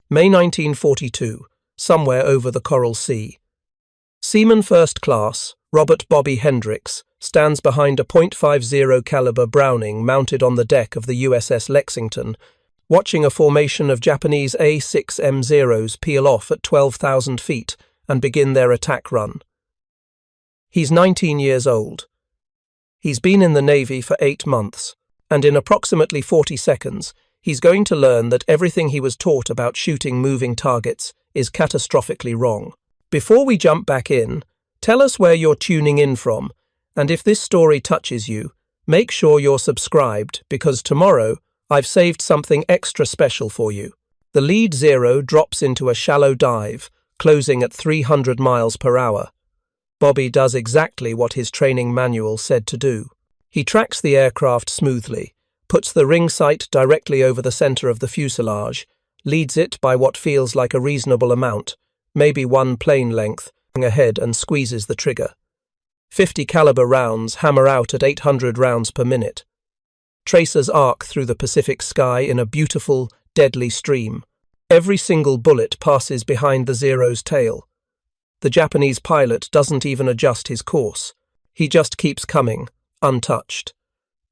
May 1942, somewhere over the Coral Sea. Seaman First Class, Robert Bobby Hendricks, stands behind a .50 caliber Browning mounted on the deck of the USS Lexington, watching a formation of Japanese A-6M0s peel off at 12,000 feet and begin their attack run. He's 19 years old. He's been in the Navy for 8 months, and in approximately 40 seconds, he's going to learn that everything he was taught about shooting moving targets is catastrophically wrong. Before we jump back in, tell us where you're tuning in from, and if this story touches you, make sure you're subscribed because tomorrow I've saved something extra special for you. The lead Zero drops into a shallow dive, closing at 300 miles per hour. Bobby does exactly what his training manual said to do. He tracks the aircraft smoothly, puts the ring sight directly over the center of the fuselage, leads it by what feels like a reasonable amount, maybe one plane length, ahead and squeezes the trigger. 50 caliber rounds hammer out at 800 rounds per minute. Tracers arc through the Pacific sky in a beautiful, deadly stream. Every single bullet passes behind the Zero's tail. The Japanese pilot doesn't even adjust his course. He just keeps coming, untouched.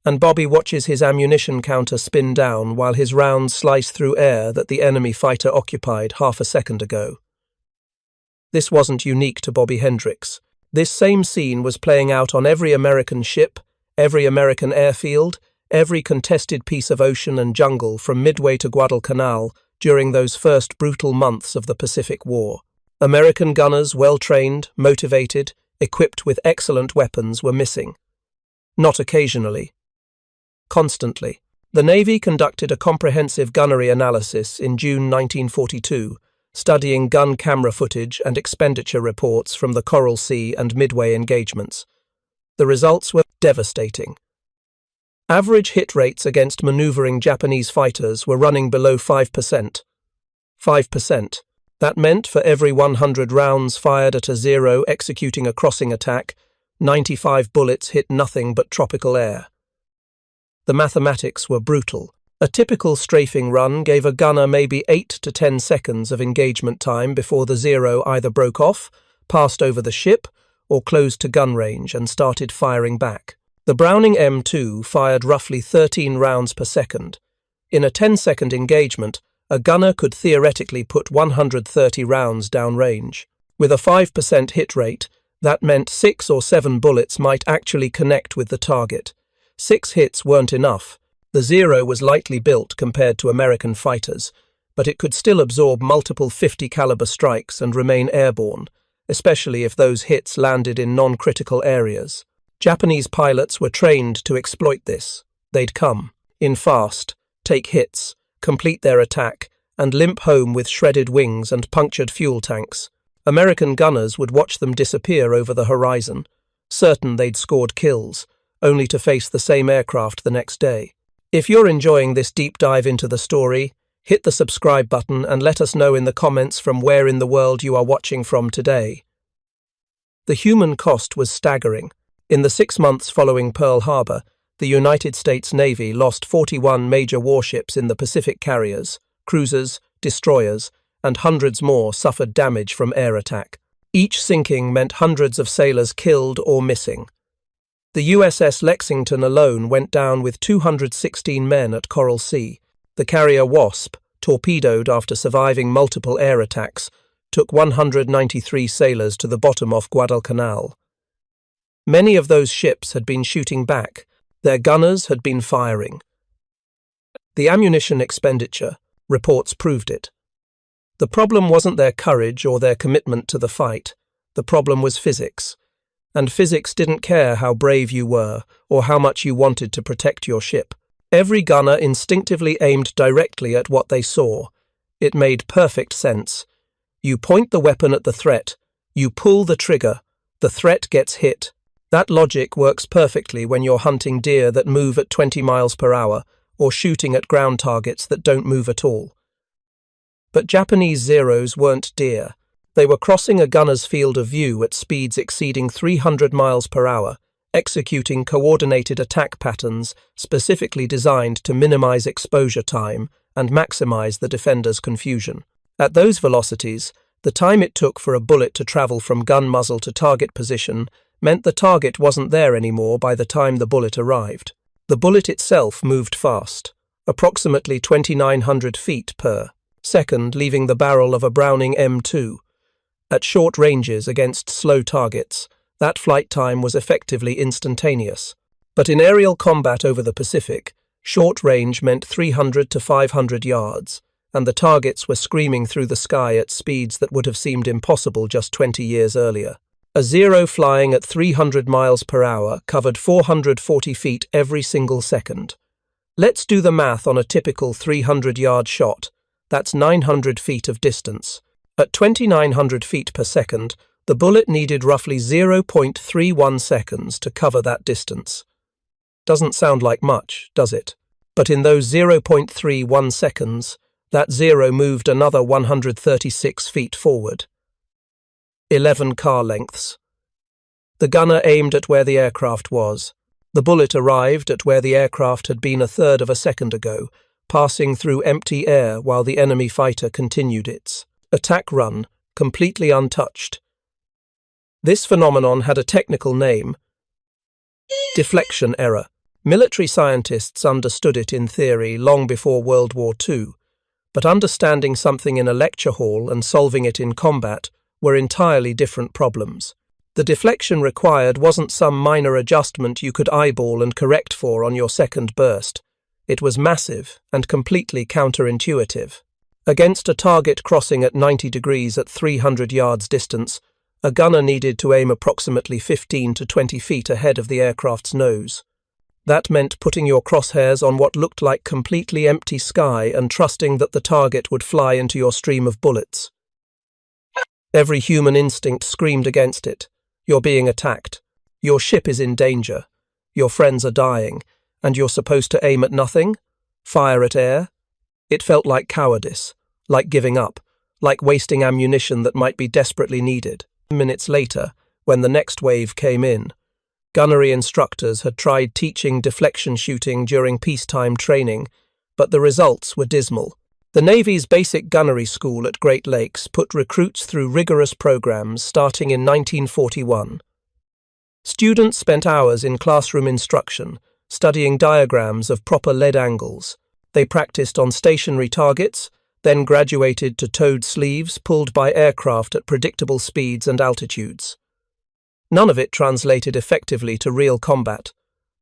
And Bobby watches his ammunition counter spin down while his rounds slice through air that the enemy fighter occupied half a second ago. This wasn't unique to Bobby Hendricks. This same scene was playing out on every American ship, every American airfield, every contested piece of ocean and jungle from Midway to Guadalcanal during those first brutal months of the Pacific War. American gunners, well-trained, motivated, equipped with excellent weapons, were missing. Not occasionally. Constantly. The Navy conducted a comprehensive gunnery analysis in June 1942, studying gun camera footage and expenditure reports from the Coral Sea and Midway engagements. The results were devastating. Average hit rates against maneuvering Japanese fighters were running below 5%. 5%. That meant for every 100 rounds fired at a Zero executing a crossing attack, 95 bullets hit nothing but tropical air. The mathematics were brutal. A typical strafing run gave a gunner maybe 8 to 10 seconds of engagement time before the Zero either broke off, passed over the ship, or closed to gun range and started firing back. The Browning M2 fired roughly 13 rounds per second. In a 10-second engagement, a gunner could theoretically put 130 rounds downrange. With a 5% hit rate, that meant 6 or 7 bullets might actually connect with the target. 6 hits weren't enough. The Zero was lightly built compared to American fighters, but it could still absorb multiple 50 caliber strikes and remain airborne, especially if those hits landed in non-critical areas. Japanese pilots were trained to exploit this. They'd come in fast, take hits, complete their attack, and limp home with shredded wings and punctured fuel tanks. American gunners would watch them disappear over the horizon, certain they'd scored kills, only to face the same aircraft the next day. If you're enjoying this deep dive into the story, hit the subscribe button and let us know in the comments from where in the world you are watching from today. The human cost was staggering. In the 6 months following Pearl Harbor, the United States Navy lost 41 major warships in the Pacific carriers, cruisers, destroyers, and hundreds more suffered damage from air attack. Each sinking meant hundreds of sailors killed or missing. The USS Lexington alone went down with 216 men at Coral Sea. The carrier Wasp, torpedoed after surviving multiple air attacks, took 193 sailors to the bottom off Guadalcanal. Many of those ships had been shooting back. Their gunners had been firing. The ammunition expenditure, reports proved it. The problem wasn't their courage or their commitment to the fight. The problem was physics. And physics didn't care how brave you were or how much you wanted to protect your ship. Every gunner instinctively aimed directly at what they saw. It made perfect sense. You point the weapon at the threat, you pull the trigger, the threat gets hit. That logic works perfectly when you're hunting deer that move at 20 miles per hour or shooting at ground targets that don't move at all. But Japanese Zeros weren't deer. They were crossing a gunner's field of view at speeds exceeding 300 miles per hour, executing coordinated attack patterns specifically designed to minimize exposure time and maximize the defender's confusion. At those velocities, the time it took for a bullet to travel from gun muzzle to target position meant the target wasn't there anymore by the time the bullet arrived. The bullet itself moved fast, approximately 2,900 feet per second, leaving the barrel of a Browning M2. At short ranges against slow targets, that flight time was effectively instantaneous. But in aerial combat over the Pacific, short range meant 300 to 500 yards, and the targets were screaming through the sky at speeds that would have seemed impossible just 20 years earlier. A Zero flying at 300 miles per hour covered 440 feet every single second. Let's do the math on a typical 300-yard shot. That's 900 feet of distance. At 2,900 feet per second, the bullet needed roughly 0.31 seconds to cover that distance. Doesn't sound like much, does it? But in those 0.31 seconds, that Zero moved another 136 feet forward. 11 car lengths. The gunner aimed at where the aircraft was. The bullet arrived at where the aircraft had been a third of a second ago, passing through empty air while the enemy fighter continued its attack run, completely untouched. This phenomenon had a technical name: deflection error. Military scientists understood it in theory long before World War II, but understanding something in a lecture hall and solving it in combat were entirely different problems. The deflection required wasn't some minor adjustment you could eyeball and correct for on your second burst. It was massive and completely counterintuitive. Against a target crossing at 90 degrees at 300 yards distance, a gunner needed to aim approximately 15 to 20 feet ahead of the aircraft's nose. That meant putting your crosshairs on what looked like completely empty sky and trusting that the target would fly into your stream of bullets. Every human instinct screamed against it. You're being attacked. Your ship is in danger. Your friends are dying. And you're supposed to aim at nothing? Fire at air? It felt like cowardice, like giving up, like wasting ammunition that might be desperately needed. Minutes later, when the next wave came in, gunnery instructors had tried teaching deflection shooting during peacetime training, but the results were dismal. The Navy's Basic Gunnery School at Great Lakes put recruits through rigorous programs starting in 1941. Students spent hours in classroom instruction, studying diagrams of proper lead angles. They practiced on stationary targets, then graduated to towed sleeves pulled by aircraft at predictable speeds and altitudes. None of it translated effectively to real combat.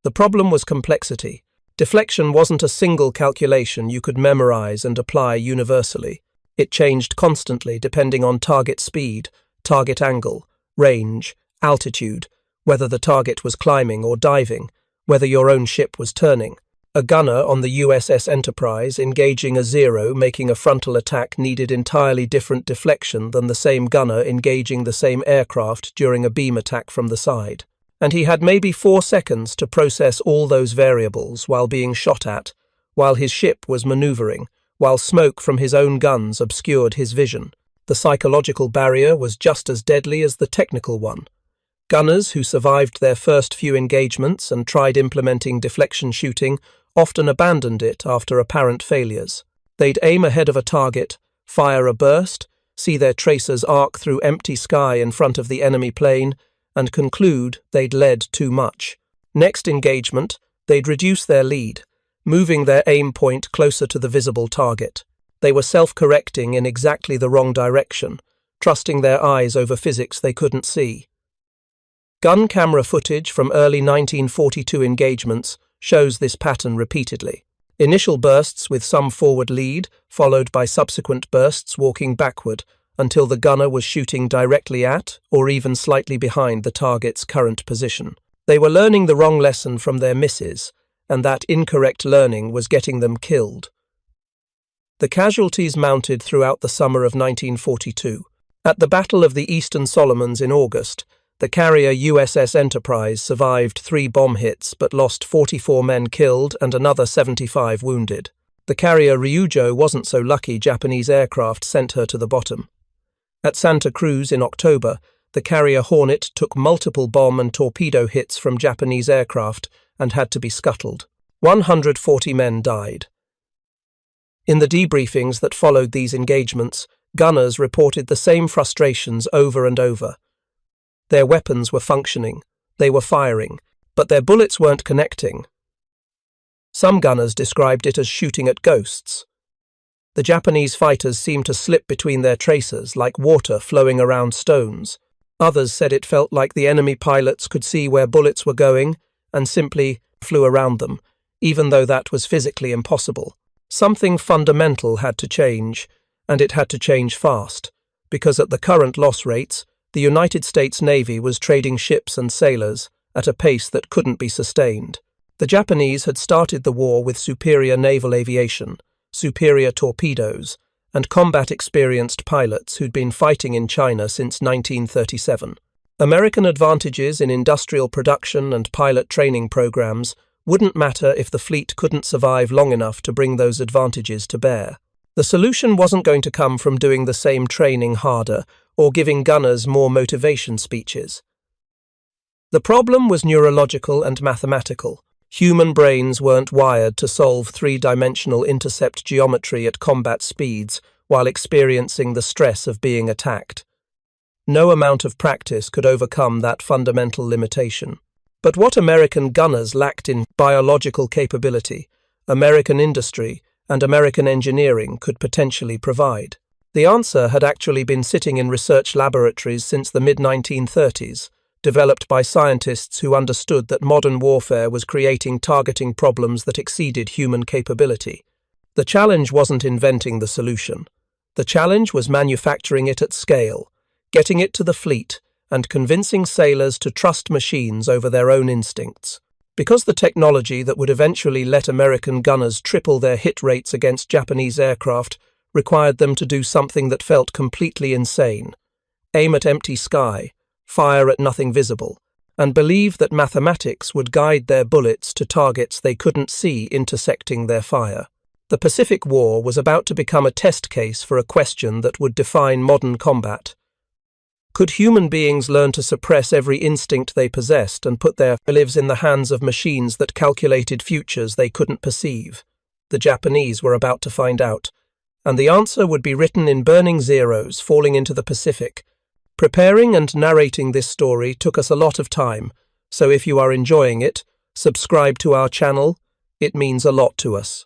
The problem was complexity. Deflection wasn't a single calculation you could memorize and apply universally. It changed constantly depending on target speed, target angle, range, altitude, whether the target was climbing or diving, whether your own ship was turning. A gunner on the USS Enterprise engaging a Zero making a frontal attack needed entirely different deflection than the same gunner engaging the same aircraft during a beam attack from the side. And he had maybe 4 seconds to process all those variables while being shot at, while his ship was maneuvering, while smoke from his own guns obscured his vision. The psychological barrier was just as deadly as the technical one. Gunners who survived their first few engagements and tried implementing deflection shooting often abandoned it after apparent failures. They'd aim ahead of a target, fire a burst, see their tracers arc through empty sky in front of the enemy plane, and conclude they'd led too much. Next engagement, they'd reduce their lead, moving their aim point closer to the visible target. They were self-correcting in exactly the wrong direction, trusting their eyes over physics they couldn't see. Gun camera footage from early 1942 engagements shows this pattern repeatedly. Initial bursts with some forward lead, followed by subsequent bursts walking backward, until the gunner was shooting directly at, or even slightly behind the target's current position. They were learning the wrong lesson from their misses, and that incorrect learning was getting them killed. The casualties mounted throughout the summer of 1942. At the Battle of the Eastern Solomons in August, the carrier USS Enterprise survived 3 bomb hits but lost 44 men killed and another 75 wounded. The carrier Ryujo wasn't so lucky Japanese aircraft sent her to the bottom. At Santa Cruz in October, the carrier Hornet took multiple bomb and torpedo hits from Japanese aircraft and had to be scuttled. 140 men died. In the debriefings that followed these engagements, Gunners reported the same frustrations over and over. Their weapons were functioning, they were firing, but their bullets weren't connecting. Some gunners described it as shooting at ghosts. The Japanese fighters seemed to slip between their tracers like water flowing around stones. Others said it felt like the enemy pilots could see where bullets were going and simply flew around them, even though that was physically impossible. Something fundamental had to change, and it had to change fast, because at the current loss rates, the United States Navy was trading ships and sailors at a pace that couldn't be sustained. The Japanese had started the war with superior naval aviation, superior torpedoes, and combat-experienced pilots who'd been fighting in China since 1937. American advantages in industrial production and pilot training programs wouldn't matter if the fleet couldn't survive long enough to bring those advantages to bear. The solution wasn't going to come from doing the same training harder or giving gunners more motivation speeches. The problem was neurological and mathematical. Human brains weren't wired to solve three-dimensional intercept geometry at combat speeds while experiencing the stress of being attacked. No amount of practice could overcome that fundamental limitation. But what American gunners lacked in biological capability, American industry, and American engineering could potentially provide. The answer had actually been sitting in research laboratories since the mid-1930s, developed by scientists who understood that modern warfare was creating targeting problems that exceeded human capability. The challenge wasn't inventing the solution. The challenge was manufacturing it at scale, getting it to the fleet, and convincing sailors to trust machines over their own instincts. Because the technology that would eventually let American gunners triple their hit rates against Japanese aircraft required them to do something that felt completely insane: aim at empty sky, fire at nothing visible, and believe that mathematics would guide their bullets to targets they couldn't see intersecting their fire. The Pacific War was about to become a test case for a question that would define modern combat. Could human beings learn to suppress every instinct they possessed and put their lives in the hands of machines that calculated futures they couldn't perceive? The Japanese were about to find out, and the answer would be written in burning zeros falling into the Pacific. Preparing and narrating this story took us a lot of time, so if you are enjoying it, subscribe to our channel. It means a lot to us.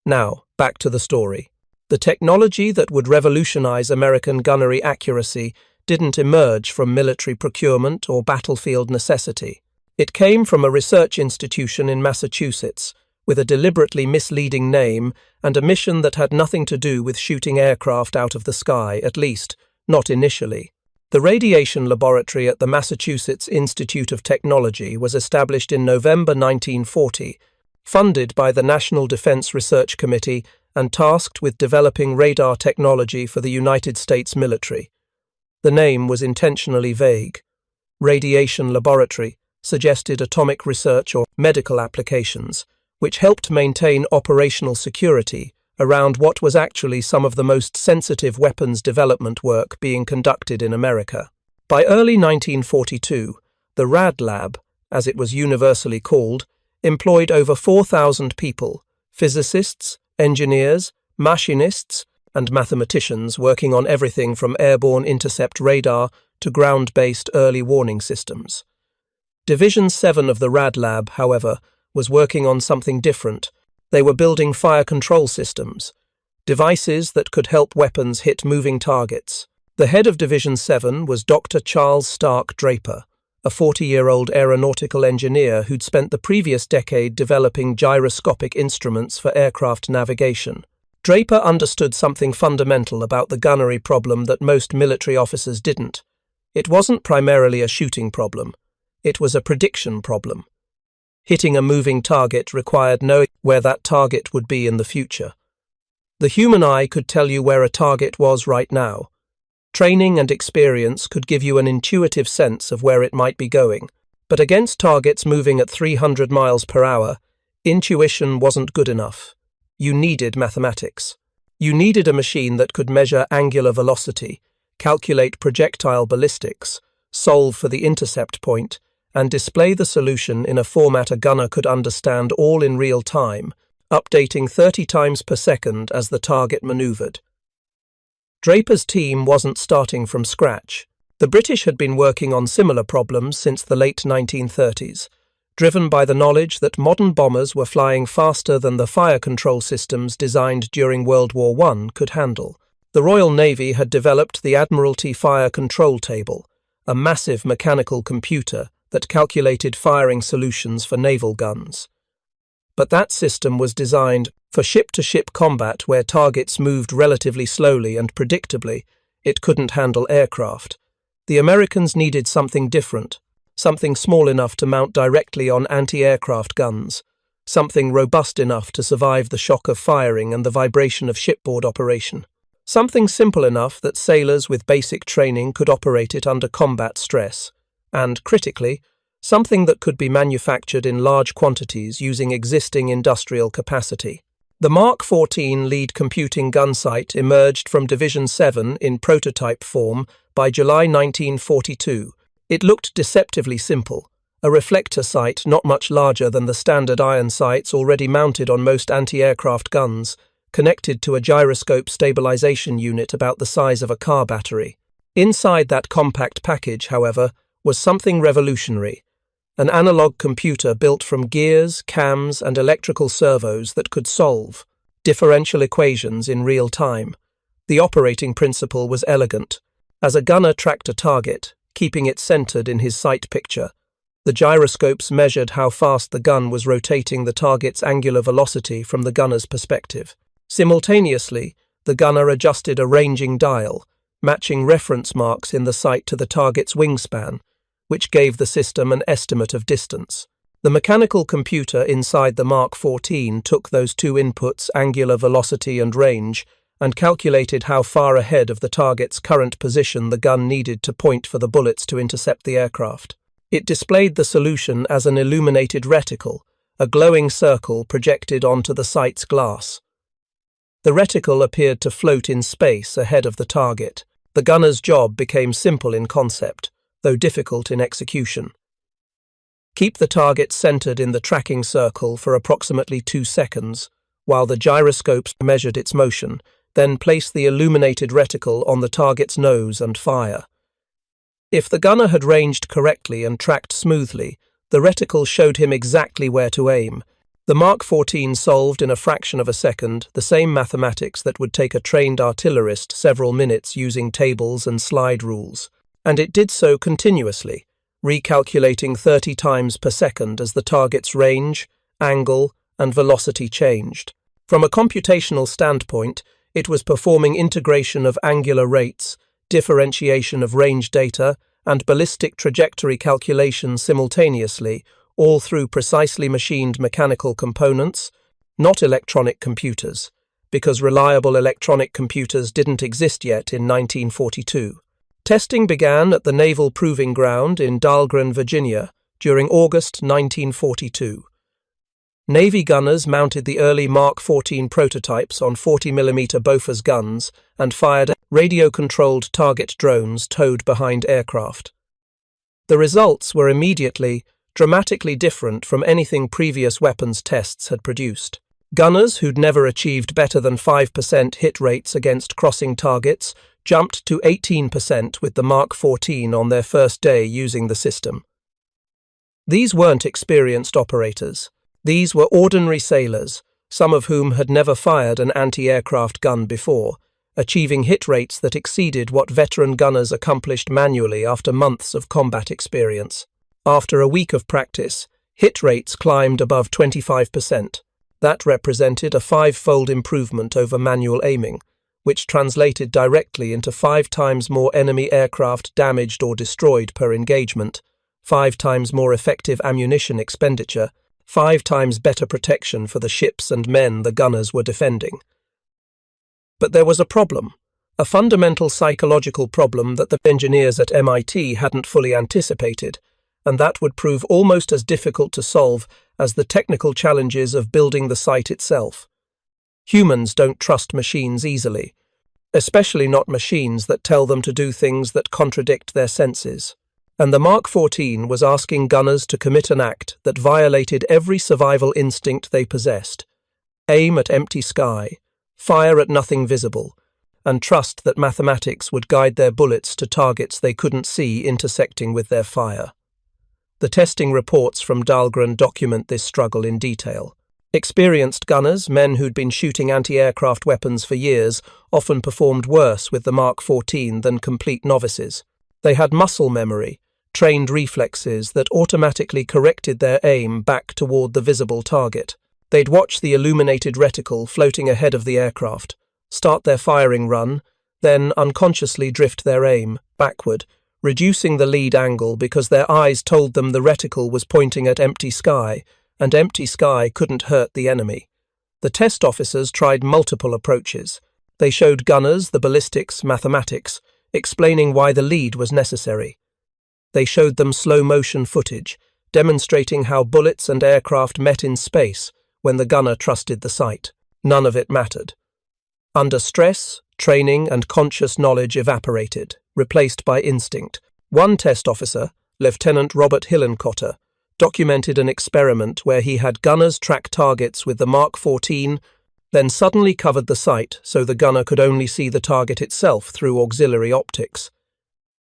Now, back to the story. The technology that would revolutionize American gunnery accuracy didn't emerge from military procurement or battlefield necessity. It came from a research institution in Massachusetts, with a deliberately misleading name and a mission that had nothing to do with shooting aircraft out of the sky, at least, not initially. The Radiation Laboratory at the Massachusetts Institute of Technology was established in November 1940, funded by the National Defense Research Committee and tasked with developing radar technology for the United States military. The name was intentionally vague. Radiation Laboratory suggested atomic research or medical applications, which helped maintain operational security around what was actually some of the most sensitive weapons development work being conducted in America. By early 1942, the RAD Lab, as it was universally called, employed over 4,000 people, physicists, engineers, machinists, and mathematicians working on everything from airborne intercept radar to ground-based early warning systems. Division 7 of the RAD Lab, however, was working on something different. They were building fire control systems, devices that could help weapons hit moving targets. The head of Division 7 was Dr. Charles Stark Draper, a 40-year-old aeronautical engineer who'd spent the previous decade developing gyroscopic instruments for aircraft navigation. Draper understood something fundamental about the gunnery problem that most military officers didn't. It wasn't primarily a shooting problem. It was a prediction problem. Hitting a moving target required knowing where that target would be in the future. The human eye could tell you where a target was right now. Training and experience could give you an intuitive sense of where it might be going, but against targets moving at 300 miles per hour, intuition wasn't good enough. You needed mathematics. You needed a machine that could measure angular velocity, calculate projectile ballistics, solve for the intercept point, and display the solution in a format a gunner could understand all in real time, updating 30 times per second as the target maneuvered. Draper's team wasn't starting from scratch. The British had been working on similar problems since the late 1930s, driven by the knowledge that modern bombers were flying faster than the fire control systems designed during World War I could handle. The Royal Navy had developed the Admiralty Fire Control Table, a massive mechanical computer that calculated firing solutions for naval guns. But that system was designed for ship-to-ship combat where targets moved relatively slowly and predictably. It couldn't handle aircraft. The Americans needed something different, something small enough to mount directly on anti-aircraft guns, something robust enough to survive the shock of firing and the vibration of shipboard operation, something simple enough that sailors with basic training could operate it under combat stress, and, critically, something that could be manufactured in large quantities using existing industrial capacity. The Mark 14 lead computing gun sight emerged from Division 7 in prototype form by July 1942. It looked deceptively simple, a reflector sight not much larger than the standard iron sights already mounted on most anti-aircraft guns, connected to a gyroscope stabilization unit about the size of a car battery. Inside that compact package, however, was something revolutionary. An analog computer built from gears, cams, and electrical servos that could solve differential equations in real time. The operating principle was elegant. As a gunner tracked a target, keeping it centered in his sight picture, the gyroscopes measured how fast the gun was rotating the target's angular velocity from the gunner's perspective. Simultaneously, the gunner adjusted a ranging dial, matching reference marks in the sight to the target's wingspan, which gave the system an estimate of distance. The mechanical computer inside the Mark 14 took those two inputs, angular velocity and range, and calculated how far ahead of the target's current position the gun needed to point for the bullets to intercept the aircraft. It displayed the solution as an illuminated reticle, a glowing circle projected onto the sight's glass. The reticle appeared to float in space ahead of the target. The gunner's job became simple in concept, though difficult in execution. Keep the target centered in the tracking circle for approximately 2 seconds, while the gyroscopes measured its motion, then place the illuminated reticle on the target's nose and fire. If the gunner had ranged correctly and tracked smoothly, the reticle showed him exactly where to aim. The Mark 14 solved in a fraction of a second the same mathematics that would take a trained artillerist several minutes using tables and slide rules. And it did so continuously, recalculating 30 times per second as the target's range, angle, and velocity changed. From a computational standpoint, it was performing integration of angular rates, differentiation of range data, and ballistic trajectory calculation simultaneously, all through precisely machined mechanical components, not electronic computers, because reliable electronic computers didn't exist yet in 1942. Testing began at the Naval Proving Ground in Dahlgren, Virginia, during August 1942. Navy gunners mounted the early Mark 14 prototypes on 40mm Bofors guns and fired radio-controlled target drones towed behind aircraft. The results were immediately, dramatically different from anything previous weapons tests had produced. Gunners who'd never achieved better than 5% hit rates against crossing targets jumped to 18% with the Mark 14 on their first day using the system. These weren't experienced operators. These were ordinary sailors, some of whom had never fired an anti-aircraft gun before, achieving hit rates that exceeded what veteran gunners accomplished manually after months of combat experience. After a week of practice, hit rates climbed above 25%. That represented a 5-fold improvement over manual aiming, which translated directly into 5 times more enemy aircraft damaged or destroyed per engagement, 5 times more effective ammunition expenditure, 5 times better protection for the ships and men the gunners were defending. But there was a problem, a fundamental psychological problem that the engineers at MIT hadn't fully anticipated, and that would prove almost as difficult to solve as the technical challenges of building the sight itself. Humans don't trust machines easily, especially not machines that tell them to do things that contradict their senses. And the Mark 14 was asking gunners to commit an act that violated every survival instinct they possessed. Aim at empty sky, fire at nothing visible, and trust that mathematics would guide their bullets to targets they couldn't see intersecting with their fire. The testing reports from Dahlgren document this struggle in detail. Experienced gunners, men who'd been shooting anti-aircraft weapons for years, often performed worse with the Mark 14 than complete novices. They had muscle memory, trained reflexes that automatically corrected their aim back toward the visible target. They'd watch the illuminated reticle floating ahead of the aircraft, start their firing run, then unconsciously drift their aim backward, reducing the lead angle because their eyes told them the reticle was pointing at empty sky, and empty sky couldn't hurt the enemy. The test officers tried multiple approaches. They showed gunners the ballistics, mathematics, explaining why the lead was necessary. They showed them slow-motion footage, demonstrating how bullets and aircraft met in space when the gunner trusted the sight. None of it mattered. Under stress, training and conscious knowledge evaporated, replaced by instinct. One test officer, Lieutenant Robert Hillenkotter, documented an experiment where he had gunners track targets with the Mark 14, then suddenly covered the sight so the gunner could only see the target itself through auxiliary optics.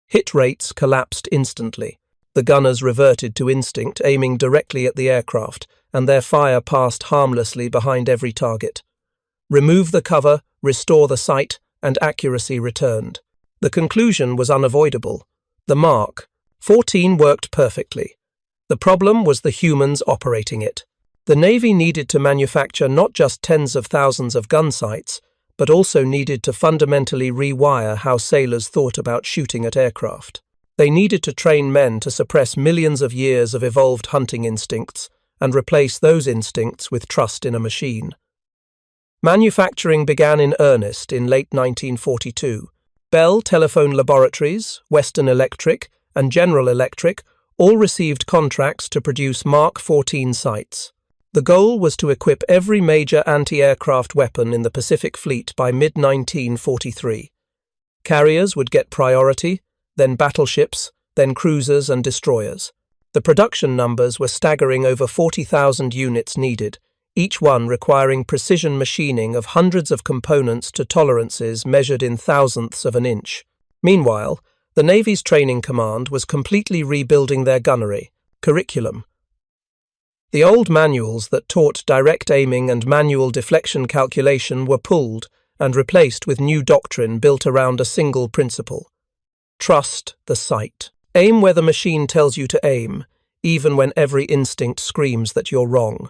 Hit rates collapsed instantly. The gunners reverted to instinct, aiming directly at the aircraft, and their fire passed harmlessly behind every target. Remove the cover, restore the sight, and accuracy returned. The conclusion was unavoidable. The Mark 14 worked perfectly. The problem was the humans operating it. The Navy needed to manufacture not just tens of thousands of gun sights, but also needed to fundamentally rewire how sailors thought about shooting at aircraft. They needed to train men to suppress millions of years of evolved hunting instincts and replace those instincts with trust in a machine. Manufacturing began in earnest in late 1942. Bell Telephone Laboratories, Western Electric, and General Electric all received contracts to produce Mark 14 sights. The goal was to equip every major anti-aircraft weapon in the Pacific Fleet by mid-1943. Carriers would get priority, then battleships, then cruisers and destroyers. The production numbers were staggering: over 40,000 units needed, each one requiring precision machining of hundreds of components to tolerances measured in thousandths of an inch. Meanwhile, the Navy's training command was completely rebuilding their gunnery curriculum. The old manuals that taught direct aiming and manual deflection calculation were pulled and replaced with new doctrine built around a single principle: trust the sight. Aim where the machine tells you to aim, even when every instinct screams that you're wrong.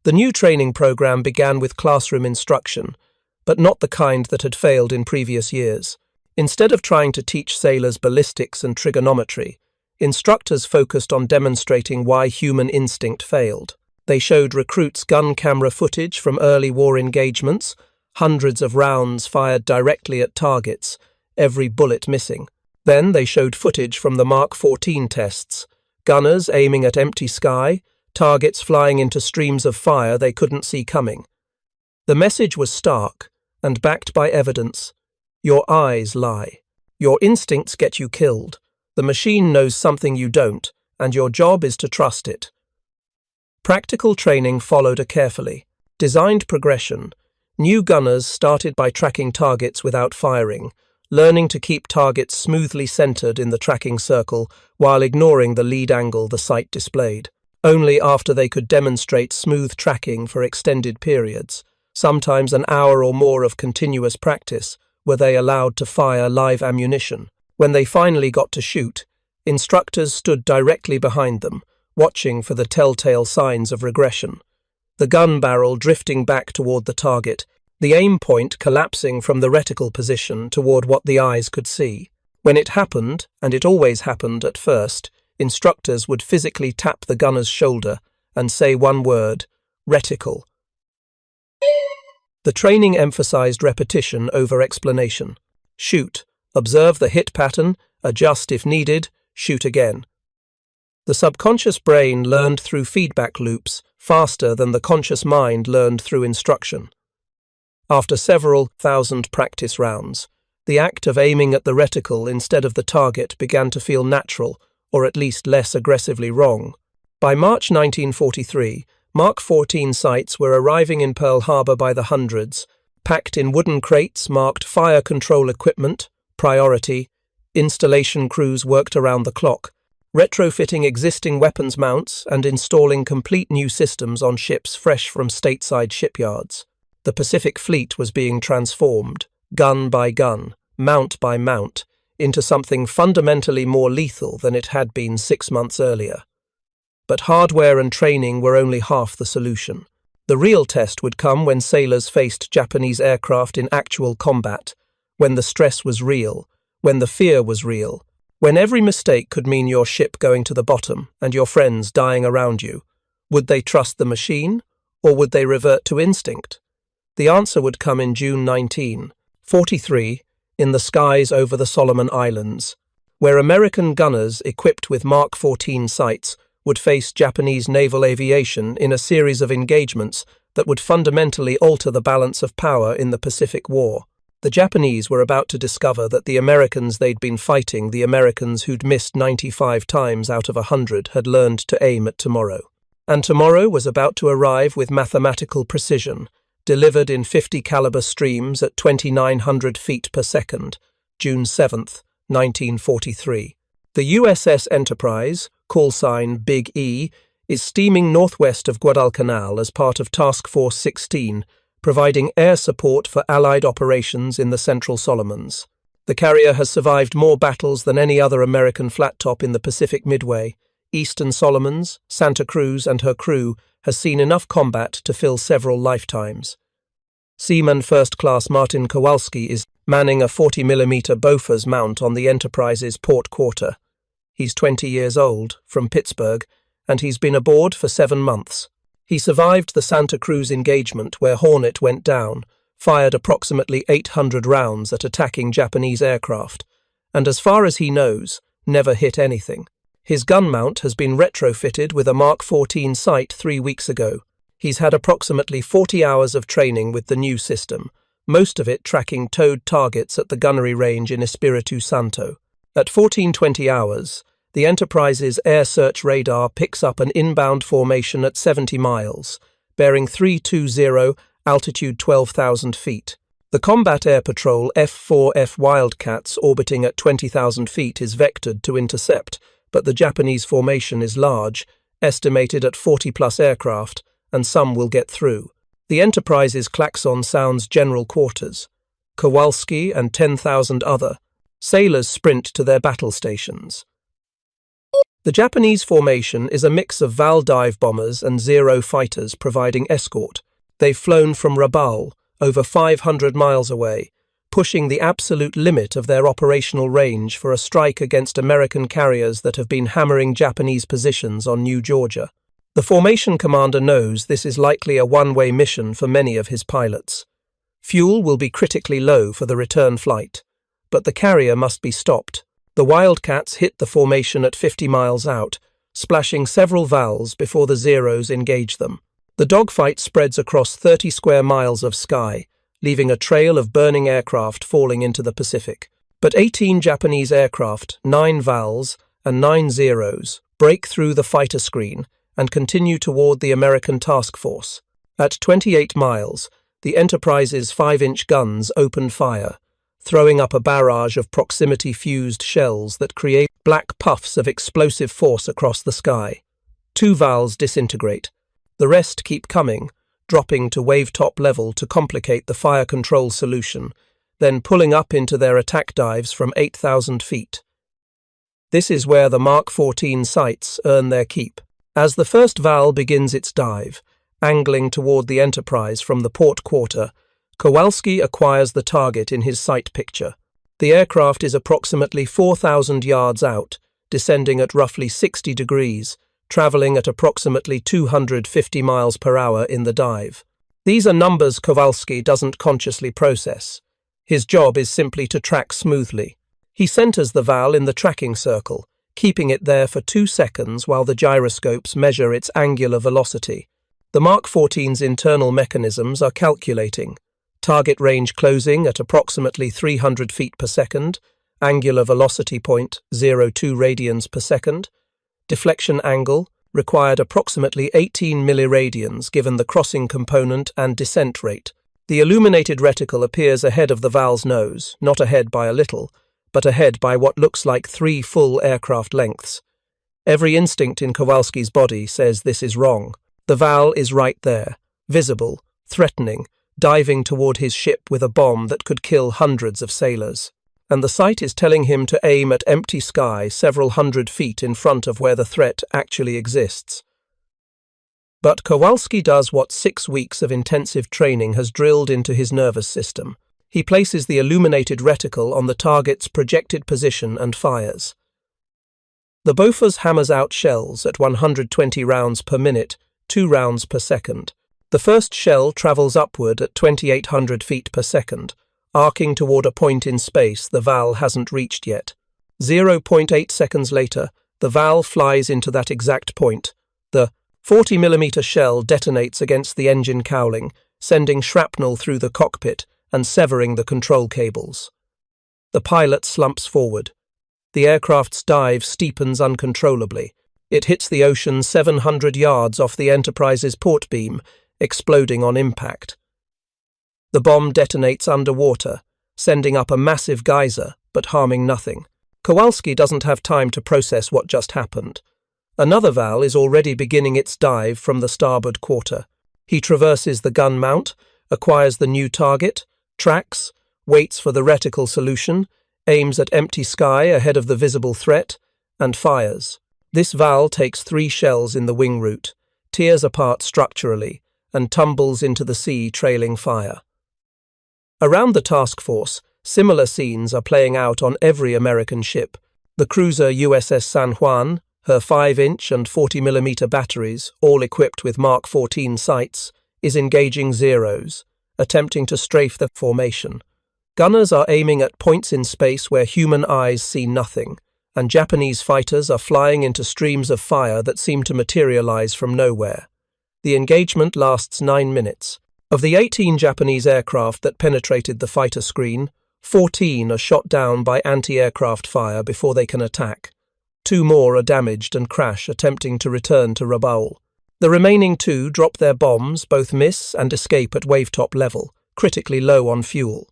The new training program began with classroom instruction, but not the kind that had failed in previous years. Instead of trying to teach sailors ballistics and trigonometry, instructors focused on demonstrating why human instinct failed. They showed recruits gun camera footage from early war engagements, hundreds of rounds fired directly at targets, every bullet missing. Then they showed footage from the Mark 14 tests, gunners aiming at empty sky, targets flying into streams of fire they couldn't see coming. The message was stark and backed by evidence. Your eyes lie. Your instincts get you killed. The machine knows something you don't, and your job is to trust it. Practical training followed a carefully designed progression. New gunners started by tracking targets without firing, learning to keep targets smoothly centered in the tracking circle while ignoring the lead angle the sight displayed. Only after they could demonstrate smooth tracking for extended periods, sometimes an hour or more of continuous practice, were they allowed to fire live ammunition. When they finally got to shoot, instructors stood directly behind them, watching for the telltale signs of regression. The gun barrel drifting back toward the target, the aim point collapsing from the reticle position toward what the eyes could see. When it happened, and it always happened at first, instructors would physically tap the gunner's shoulder and say one word: reticle. The training emphasized repetition over explanation. Shoot, observe the hit pattern, adjust if needed, shoot again. The subconscious brain learned through feedback loops faster than the conscious mind learned through instruction. After several thousand practice rounds, the act of aiming at the reticle instead of the target began to feel natural, or at least less aggressively wrong. By March 1943, Mark 14 sights were arriving in Pearl Harbor by the hundreds, packed in wooden crates marked fire control equipment, priority. Installation crews worked around the clock, retrofitting existing weapons mounts and installing complete new systems on ships fresh from stateside shipyards. The Pacific Fleet was being transformed, gun by gun, mount by mount, into something fundamentally more lethal than it had been 6 months earlier. But hardware and training were only half the solution. The real test would come when sailors faced Japanese aircraft in actual combat, when the stress was real, when the fear was real, when every mistake could mean your ship going to the bottom and your friends dying around you. Would they trust the machine, or would they revert to instinct? The answer would come in June 1943, in the skies over the Solomon Islands, where American gunners equipped with Mark 14 sights would face Japanese naval aviation in a series of engagements that would fundamentally alter the balance of power in the Pacific War. The Japanese were about to discover that the Americans they'd been fighting, the Americans who'd missed 95 times out of 100, had learned to aim at tomorrow. And tomorrow was about to arrive with mathematical precision, delivered in 50 caliber streams at 2,900 feet per second, June 7, 1943. The USS Enterprise, call sign Big E, is steaming northwest of Guadalcanal as part of Task Force 16, providing air support for Allied operations in the Central Solomons. The carrier has survived more battles than any other American flat-top in the Pacific Midway. Eastern Solomons, Santa Cruz and her crew has seen enough combat to fill several lifetimes. Seaman First Class Martin Kowalski is manning a 40mm Bofors mount on the Enterprise's port quarter. He's 20 years old, from Pittsburgh, and he's been aboard for 7 months. He survived the Santa Cruz engagement where Hornet went down, fired approximately 800 rounds at attacking Japanese aircraft, and as far as he knows, never hit anything. His gun mount has been retrofitted with a Mark 14 sight 3 weeks ago. He's had approximately 40 hours of training with the new system, most of it tracking towed targets at the gunnery range in Espiritu Santo. At 1420 hours, the Enterprise's air search radar picks up an inbound formation at 70 miles, bearing 320, altitude 12,000 feet. The Combat Air Patrol F-4F Wildcats orbiting at 20,000 feet is vectored to intercept, but the Japanese formation is large, estimated at 40-plus aircraft, and some will get through. The Enterprise's klaxon sounds general quarters. Kowalski and 10,000 other sailors sprint to their battle stations. The Japanese formation is a mix of Val dive bombers and Zero fighters providing escort. They've flown from Rabaul, over 500 miles away, pushing the absolute limit of their operational range for a strike against American carriers that have been hammering Japanese positions on New Georgia. The formation commander knows this is likely a one-way mission for many of his pilots. Fuel will be critically low for the return flight, but the carrier must be stopped. The Wildcats hit the formation at 50 miles out, splashing several Vals before the Zeros engage them. The dogfight spreads across 30 square miles of sky, leaving a trail of burning aircraft falling into the Pacific. But 18 Japanese aircraft, 9 Vals and 9 Zeros, break through the fighter screen and continue toward the American task force. At 28 miles, the Enterprise's 5-inch guns open fire, throwing up a barrage of proximity-fused shells that create black puffs of explosive force across the sky. 2 Vals disintegrate. The rest keep coming, dropping to wave-top level to complicate the fire control solution, then pulling up into their attack dives from 8,000 feet. This is where the Mark 14 sights earn their keep. As the first Val begins its dive, angling toward the Enterprise from the port quarter, Kowalski acquires the target in his sight picture. The aircraft is approximately 4,000 yards out, descending at roughly 60 degrees, traveling at approximately 250 miles per hour in the dive. These are numbers Kowalski doesn't consciously process. His job is simply to track smoothly. He centers the Val in the tracking circle, keeping it there for 2 seconds while the gyroscopes measure its angular velocity. The Mark 14's internal mechanisms are calculating. Target range closing at approximately 300 feet per second, angular velocity point 0.2 radians per second, deflection angle required approximately 18 milliradians given the crossing component and descent rate. The illuminated reticle appears ahead of the Val's nose, not ahead by a little, but ahead by what looks like 3 full aircraft lengths. Every instinct in Kowalski's body says this is wrong. The Val is right there, visible, threatening, diving toward his ship with a bomb that could kill hundreds of sailors. And the sight is telling him to aim at empty sky several hundred feet in front of where the threat actually exists. But Kowalski does what 6 weeks of intensive training has drilled into his nervous system. He places the illuminated reticle on the target's projected position and fires. The Bofors hammers out shells at 120 rounds per minute, 2 rounds per second. The first shell travels upward at 2,800 feet per second, arcing toward a point in space the Val hasn't reached yet. 0.8 seconds later, the Val flies into that exact point. The 40mm shell detonates against the engine cowling, sending shrapnel through the cockpit and severing the control cables. The pilot slumps forward. The aircraft's dive steepens uncontrollably. It hits the ocean 700 yards off the Enterprise's port beam, exploding on impact. The bomb detonates underwater, sending up a massive geyser, but harming nothing. Kowalski doesn't have time to process what just happened. Another Val is already beginning its dive from the starboard quarter. He traverses the gun mount, acquires the new target, tracks, waits for the reticle solution, aims at empty sky ahead of the visible threat, and fires. This Val takes 3 shells in the wing root, tears apart structurally, and tumbles into the sea trailing fire. Around the task force, similar scenes are playing out on every American ship. The cruiser USS San Juan, her 5-inch and 40mm batteries, all equipped with Mark 14 sights, is engaging Zeros, attempting to strafe the formation. Gunners are aiming at points in space where human eyes see nothing, and Japanese fighters are flying into streams of fire that seem to materialize from nowhere. The engagement lasts 9 minutes. Of the 18 Japanese aircraft that penetrated the fighter screen, 14 are shot down by anti-aircraft fire before they can attack. 2 more are damaged and crash, attempting to return to Rabaul. The remaining 2 drop their bombs, both miss and escape at wavetop level, critically low on fuel.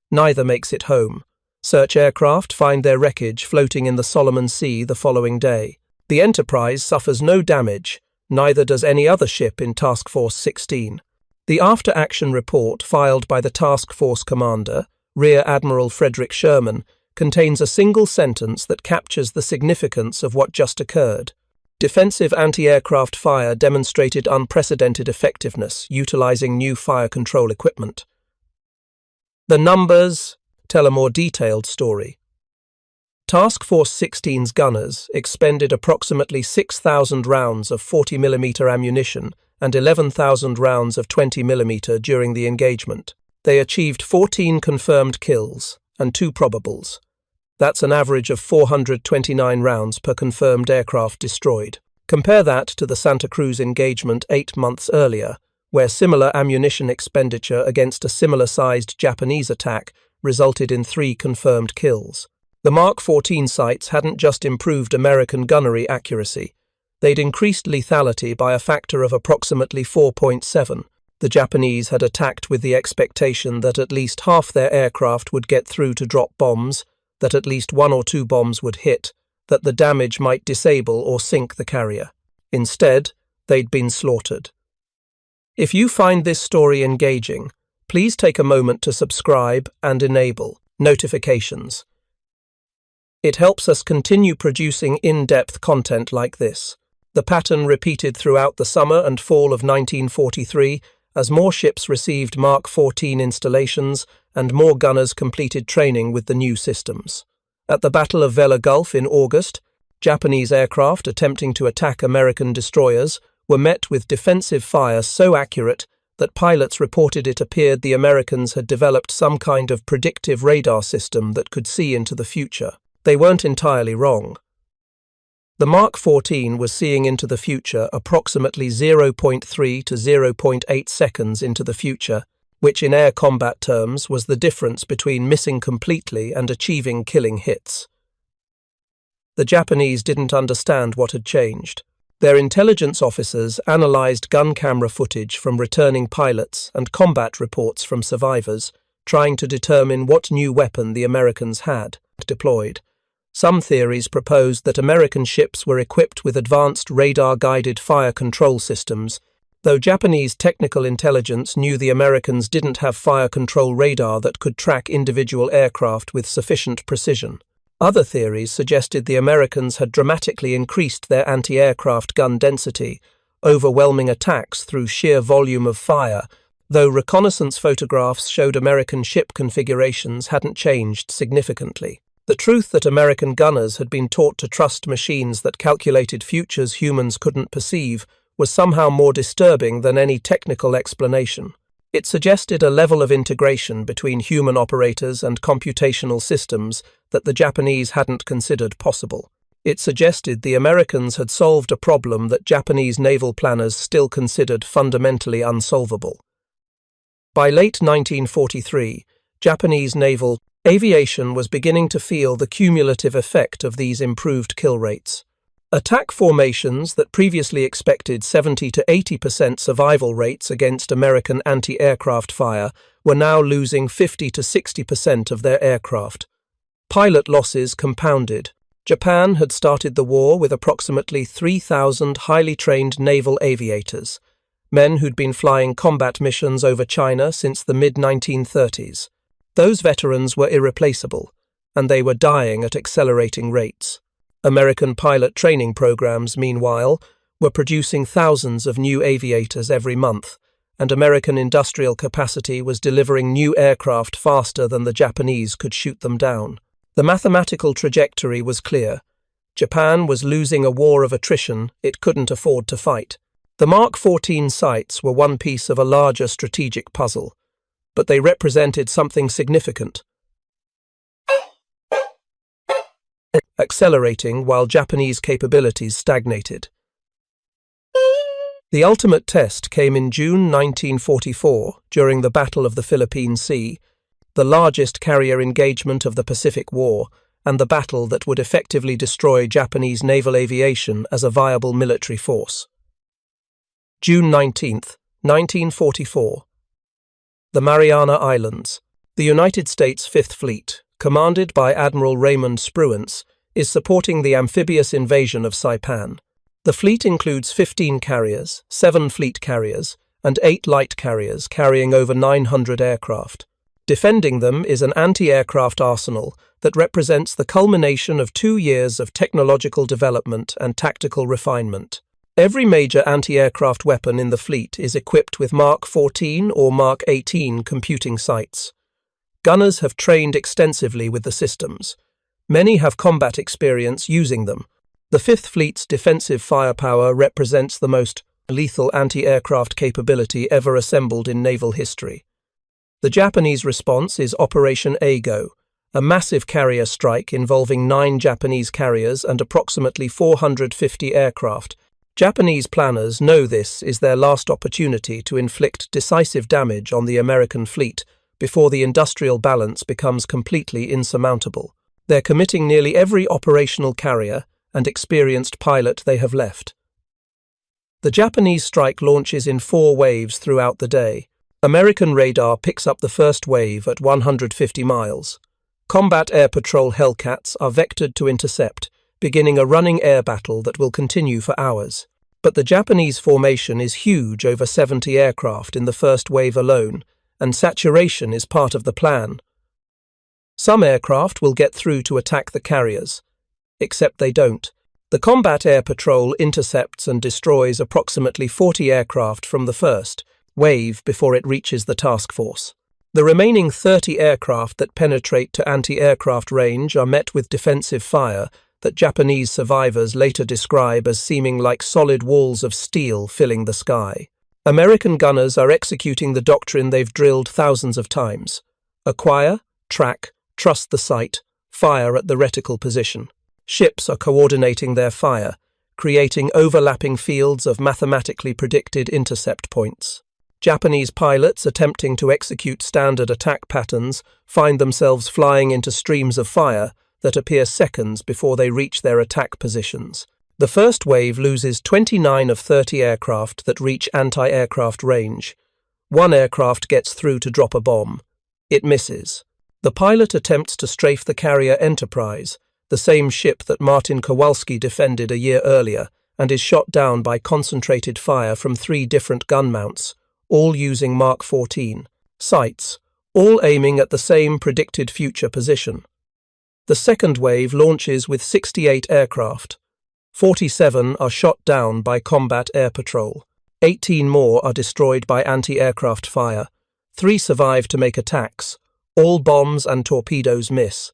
Neither makes it home. Search aircraft find their wreckage floating in the Solomon Sea the following day. The Enterprise suffers no damage, neither does any other ship in Task Force 16. The after-action report filed by the Task Force commander, Rear Admiral Frederick Sherman, contains a single sentence that captures the significance of what just occurred. Defensive anti-aircraft fire demonstrated unprecedented effectiveness, utilizing new fire control equipment. The numbers tell a more detailed story. Task Force 16's gunners expended approximately 6,000 rounds of 40mm ammunition and 11,000 rounds of 20mm during the engagement. They achieved 14 confirmed kills and 2 probables. That's an average of 429 rounds per confirmed aircraft destroyed. Compare that to the Santa Cruz engagement 8 months earlier, where similar ammunition expenditure against a similar-sized Japanese attack resulted in 3 confirmed kills. The Mark 14 sights hadn't just improved American gunnery accuracy. They'd increased lethality by a factor of approximately 4.7. The Japanese had attacked with the expectation that at least half their aircraft would get through to drop bombs, that at least 1 or 2 bombs would hit, that the damage might disable or sink the carrier. Instead, they'd been slaughtered. If you find this story engaging, please take a moment to subscribe and enable notifications. It helps us continue producing in-depth content like this. The pattern repeated throughout the summer and fall of 1943 as more ships received Mark 14 installations and more gunners completed training with the new systems. At the Battle of Vela Gulf in August, Japanese aircraft attempting to attack American destroyers were met with defensive fire so accurate that pilots reported it appeared the Americans had developed some kind of predictive radar system that could see into the future. They weren't entirely wrong. The Mark 14 was seeing into the future approximately 0.3 to 0.8 seconds into the future, which in air combat terms was the difference between missing completely and achieving killing hits. The Japanese didn't understand what had changed. Their intelligence officers analyzed gun camera footage from returning pilots and combat reports from survivors, trying to determine what new weapon the Americans had deployed. Some theories proposed that American ships were equipped with advanced radar-guided fire control systems, though Japanese technical intelligence knew the Americans didn't have fire control radar that could track individual aircraft with sufficient precision. Other theories suggested the Americans had dramatically increased their anti-aircraft gun density, overwhelming attacks through sheer volume of fire, though reconnaissance photographs showed American ship configurations hadn't changed significantly. The truth that American gunners had been taught to trust machines that calculated futures humans couldn't perceive was somehow more disturbing than any technical explanation. It suggested a level of integration between human operators and computational systems that the Japanese hadn't considered possible. It suggested the Americans had solved a problem that Japanese naval planners still considered fundamentally unsolvable. By late 1943, Japanese naval aviation was beginning to feel the cumulative effect of these improved kill rates. Attack formations that previously expected 70 to 80% survival rates against American anti-aircraft fire were now losing 50 to 60% of their aircraft. Pilot losses compounded. Japan had started the war with approximately 3,000 highly trained naval aviators, men who'd been flying combat missions over China since the mid-1930s. Those veterans were irreplaceable, and they were dying at accelerating rates. American pilot training programs, meanwhile, were producing thousands of new aviators every month, and American industrial capacity was delivering new aircraft faster than the Japanese could shoot them down. The mathematical trajectory was clear. Japan was losing a war of attrition it couldn't afford to fight. The Mark 14 sites were one piece of a larger strategic puzzle, but they represented something significant. Accelerating while Japanese capabilities stagnated. The ultimate test came in June 1944 during the Battle of the Philippine Sea, the largest carrier engagement of the Pacific War, and the battle that would effectively destroy Japanese naval aviation as a viable military force. June 19, 1944. The Mariana Islands. The United States Fifth Fleet, commanded by Admiral Raymond Spruance, is supporting the amphibious invasion of Saipan. The fleet includes 15 carriers, 7 fleet carriers, and 8 light carriers carrying over 900 aircraft. Defending them is an anti-aircraft arsenal that represents the culmination of 2 years of technological development and tactical refinement. Every major anti-aircraft weapon in the fleet is equipped with Mark 14 or Mark 18 computing sites. Gunners have trained extensively with the systems. Many have combat experience using them. The Fifth Fleet's defensive firepower represents the most lethal anti-aircraft capability ever assembled in naval history. The Japanese response is Operation Eigo, a massive carrier strike involving 9 Japanese carriers and approximately 450 aircraft. Japanese planners know this is their last opportunity to inflict decisive damage on the American fleet before the industrial balance becomes completely insurmountable. They're committing nearly every operational carrier and experienced pilot they have left. The Japanese strike launches in 4 waves throughout the day. American radar picks up the first wave at 150 miles. Combat Air Patrol Hellcats are vectored to intercept, beginning a running air battle that will continue for hours. But the Japanese formation is huge, over 70 aircraft in the first wave alone, and saturation is part of the plan. Some aircraft will get through to attack the carriers, except they don't. The Combat Air Patrol intercepts and destroys approximately 40 aircraft from the first wave before it reaches the task force. The remaining 30 aircraft that penetrate to anti-aircraft range are met with defensive fire that Japanese survivors later describe as seeming like solid walls of steel filling the sky. American gunners are executing the doctrine they've drilled thousands of times. Acquire, track, trust the sight, fire at the reticle position. Ships are coordinating their fire, creating overlapping fields of mathematically predicted intercept points. Japanese pilots attempting to execute standard attack patterns find themselves flying into streams of fire that appear seconds before they reach their attack positions. The first wave loses 29 of 30 aircraft that reach anti-aircraft range. One aircraft gets through to drop a bomb. It misses. The pilot attempts to strafe the carrier Enterprise, the same ship that Martin Kowalski defended a year earlier, and is shot down by concentrated fire from 3 different gun mounts, all using Mark 14 sights, all aiming at the same predicted future position. The second wave launches with 68 aircraft. 47 are shot down by combat air patrol. 18 more are destroyed by anti-aircraft fire. 3 survive to make attacks. All bombs and torpedoes miss.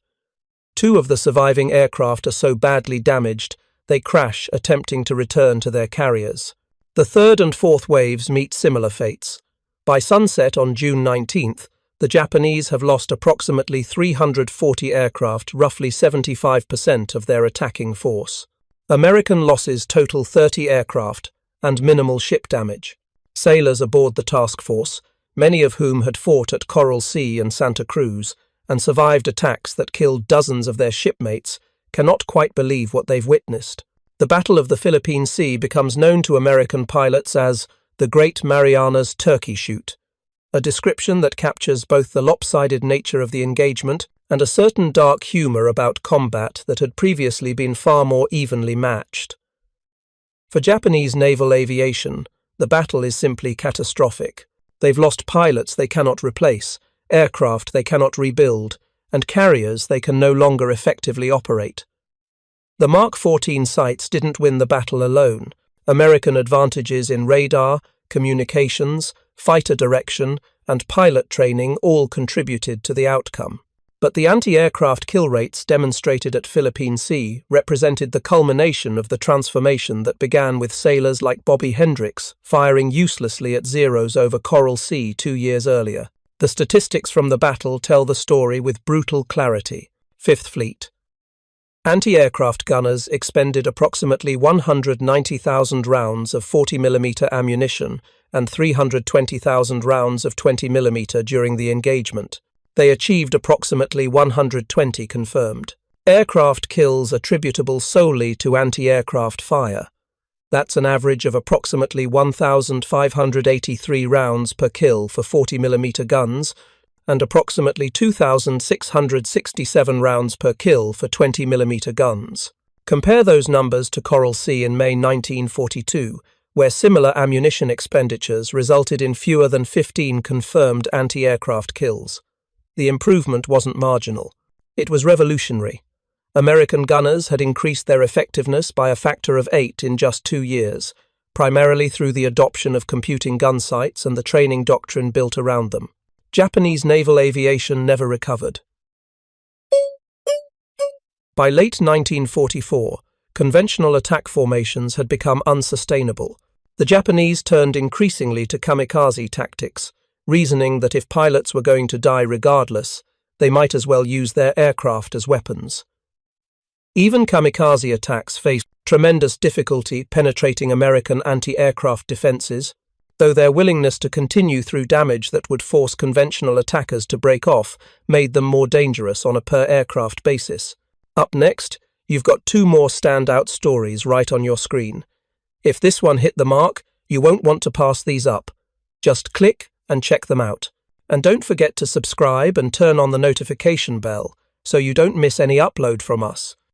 2 of the surviving aircraft are so badly damaged they crash attempting to return to their carriers. The third and fourth waves meet similar fates. By sunset on June 19th, the Japanese have lost approximately 340 aircraft, roughly 75% of their attacking force. American losses total 30 aircraft and minimal ship damage. Sailors aboard the task force, many of whom had fought at Coral Sea and Santa Cruz and survived attacks that killed dozens of their shipmates, cannot quite believe what they've witnessed. The Battle of the Philippine Sea becomes known to American pilots as the Great Marianas Turkey Shoot, a description that captures both the lopsided nature of the engagement and a certain dark humour about combat that had previously been far more evenly matched. For Japanese naval aviation, the battle is simply catastrophic. They've lost pilots they cannot replace, aircraft they cannot rebuild, and carriers they can no longer effectively operate. The Mark 14 sights didn't win the battle alone. American advantages in radar, communications, fighter direction, and pilot training all contributed to the outcome. But the anti-aircraft kill rates demonstrated at Philippine Sea represented the culmination of the transformation that began with sailors like Bobby Hendricks firing uselessly at Zeros over Coral Sea 2 years earlier. The statistics from the battle tell the story with brutal clarity. Fifth Fleet. Anti-aircraft gunners expended approximately 190,000 rounds of 40mm ammunition and 320,000 rounds of 20mm during the engagement. They achieved approximately 120 confirmed. Aircraft kills attributable solely to anti-aircraft fire. That's an average of approximately 1,583 rounds per kill for 40mm guns and approximately 2,667 rounds per kill for 20mm guns. Compare those numbers to Coral Sea in May 1942, where similar ammunition expenditures resulted in fewer than 15 confirmed anti-aircraft kills. The improvement wasn't marginal. It was revolutionary. American gunners had increased their effectiveness by a factor of 8 in just 2 years, primarily through the adoption of computing gun sights and the training doctrine built around them. Japanese naval aviation never recovered. By late 1944, conventional attack formations had become unsustainable. The Japanese turned increasingly to kamikaze tactics, reasoning that if pilots were going to die regardless, they might as well use their aircraft as weapons. Even kamikaze attacks faced tremendous difficulty penetrating American anti-aircraft defenses, though their willingness to continue through damage that would force conventional attackers to break off made them more dangerous on a per-aircraft basis. Up next, you've got 2 more standout stories right on your screen. If this one hit the mark, you won't want to pass these up. Just click and check them out. And don't forget to subscribe and turn on the notification bell so you don't miss any upload from us.